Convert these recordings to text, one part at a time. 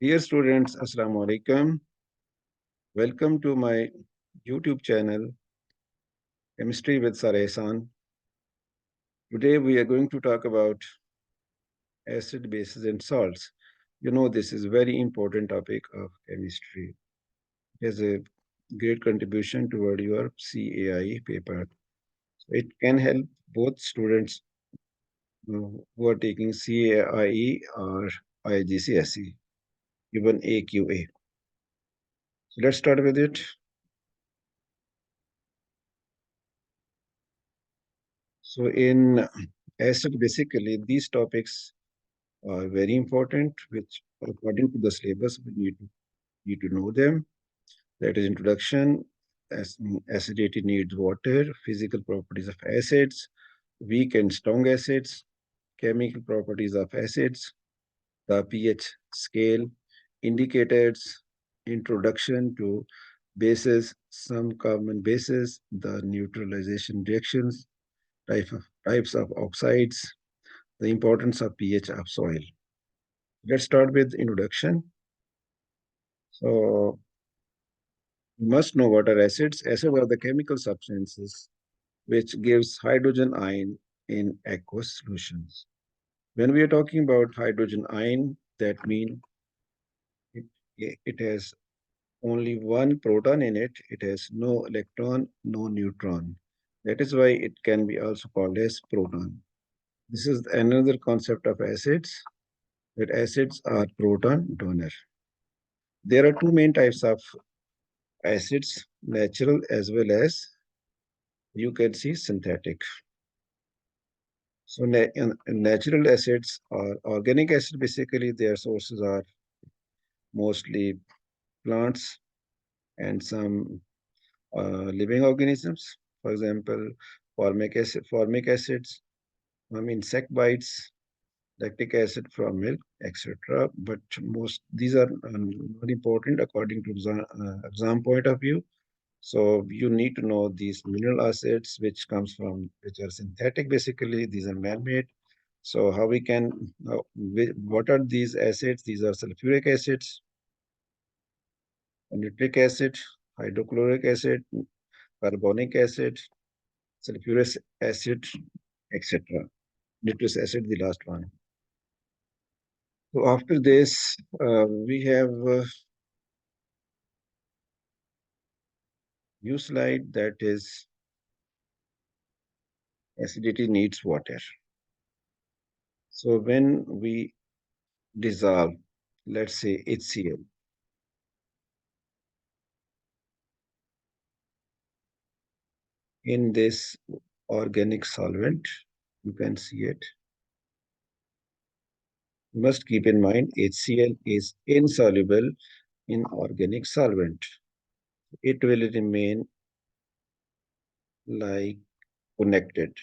Dear students, Assalamu alaikum. Welcome to my YouTube channel, Chemistry with Sir Ehsan. Today we are going to talk about acid, bases, and salts. You know, this is a very important topic of chemistry. It has a great contribution toward your CAI paper. It can help both students who are taking CAIE or IGCSE, even AQA. So let's start with it. So in acid, basically, these topics are very important, which according to the syllabus, we need to know them. That is introduction, as acidity needs water, physical properties of acids, weak and strong acids, chemical properties of acids, the pH scale, indicators, introduction to bases, some common bases, the neutralization reactions, types of oxides, the importance of pH of soil. Let's start with introduction. So you must know what are acids. Acids are the chemical substances which gives hydrogen ion in aqueous solutions. When we are talking about hydrogen ion, that means it, it has only one proton in it. It has no electron, no neutron. That is why it can be also called as proton. This is another concept of acids, that acids are proton donor. There are two main types of acids, natural as well as you can see synthetic. So natural acids or organic acid, basically their sources are mostly plants and some living organisms. For example, formic acids from insect bites, lactic acid from milk, etc. But most these are not important according to exam point of view. So you need to know these mineral acids, which are synthetic. Basically, these are man-made. So how we can, what are these acids? These are sulfuric acids, nitric acid, hydrochloric acid, carbonic acid, sulfuric acid, etc. Nitrous acid, the last one. So after this, we have new slide, that is acidity needs water. So when we dissolve, let's say HCl, in this organic solvent, you can see it. You must keep in mind HCl is insoluble in organic solvent. It will remain like connected.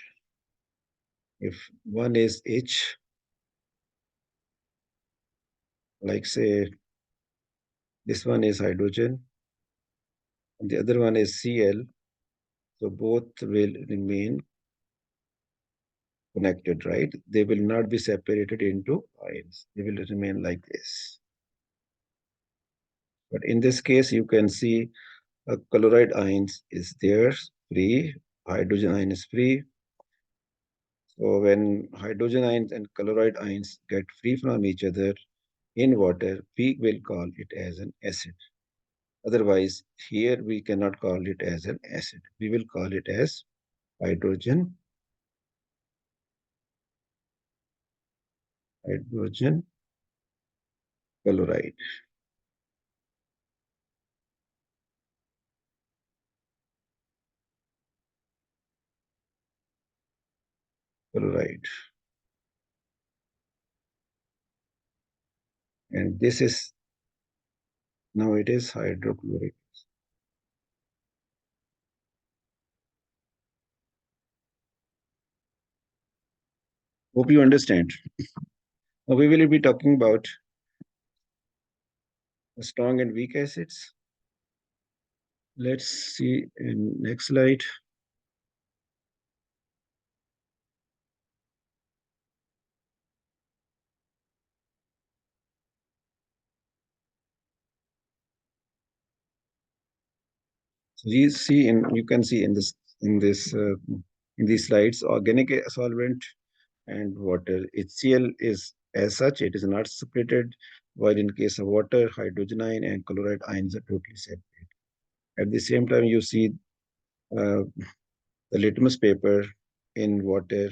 If one is H, like say this one is hydrogen, and the other one is Cl, so both will remain connected, right? They will not be separated into ions. They will remain like this. But in this case, you can see a chloride ions is there, free, hydrogen ion is free. So when hydrogen ions and chloride ions get free from each other in water, we will call it as an acid. Otherwise, here we cannot call it as an acid. We will call it as hydrogen, hydrogen chloride, chloride. And this is, now it is hydrochloric. Hope you understand. Now we will be talking about strong and weak acids. Let's see in next slide. So you can see in these slides, organic solvent and water. HCl is as such, it is not separated, while in case of water, hydrogen ion and chloride ions are totally separate. At the same time, you see uh, the litmus paper in water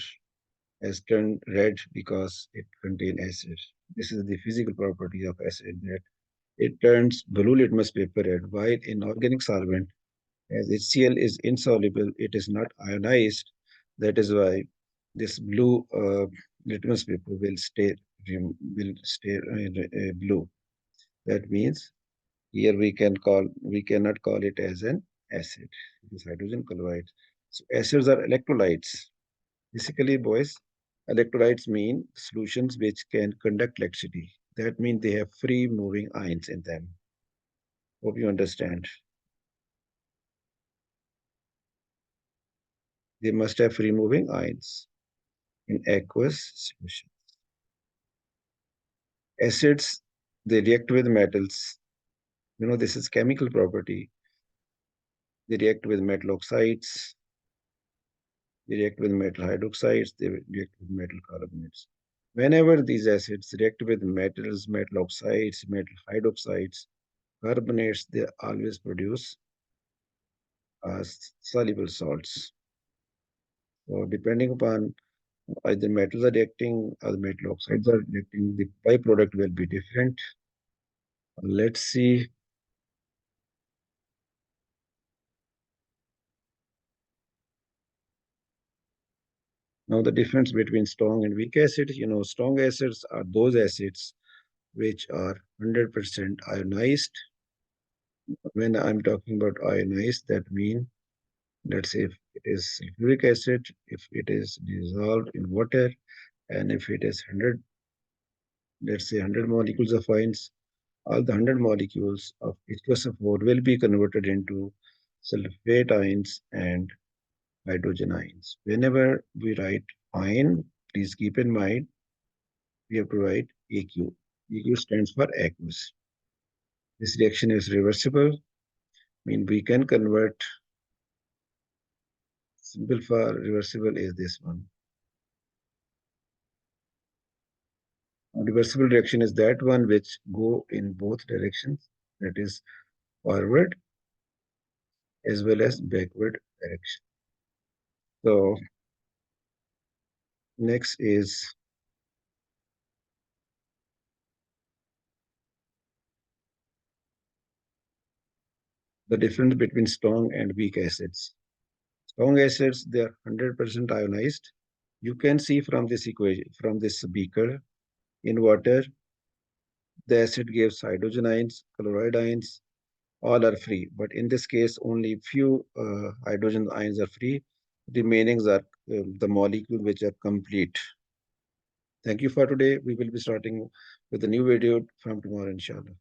has turned red because it contains acid. This is the physical property of acid, that it turns blue litmus paper red, while in organic solvent, as HCl is insoluble, it is not ionized. That is why this blue litmus paper will stay blue. That means here we cannot call it as an acid. It is hydrogen chloride. So acids are electrolytes. Basically, boys, electrolytes mean solutions which can conduct electricity. That means they have free moving ions in them. Hope you understand. They must have free moving ions in aqueous solution. Acids, they react with metals. This is chemical property. They react with metal oxides, they react with metal hydroxides, they react with metal carbonates. Whenever these acids react with metals, metal oxides, metal hydroxides, carbonates, they always produce soluble salts. So depending upon either metals are reacting or the metal oxides are reacting, the byproduct will be different. Let's see. Now the difference between strong and weak acids. Strong acids are those acids which are 100% ionized. When I'm talking about ionized, that means, let's say, if it is sulfuric acid, if it is dissolved in water, and if it is 100, let's say 100 molecules of ions, all the 100 molecules of H2SO4 will be converted into sulfate ions and hydrogen ions. Whenever we write ion, please keep in mind we have to write AQ. AQ stands for aqueous. This reaction is reversible. We can convert. Simple for reversible is this one. A reversible reaction is that one which go in both directions, that is forward as well as backward direction. So next is the difference between strong and weak acids. Strong acids, they are 100% ionized. You can see from this equation, from this beaker, in water, the acid gives hydrogen ions, chloride ions, all are free. But in this case, only few hydrogen ions are free. Remaining are the molecule which are complete. Thank you for today. We will be starting with a new video from tomorrow, inshallah.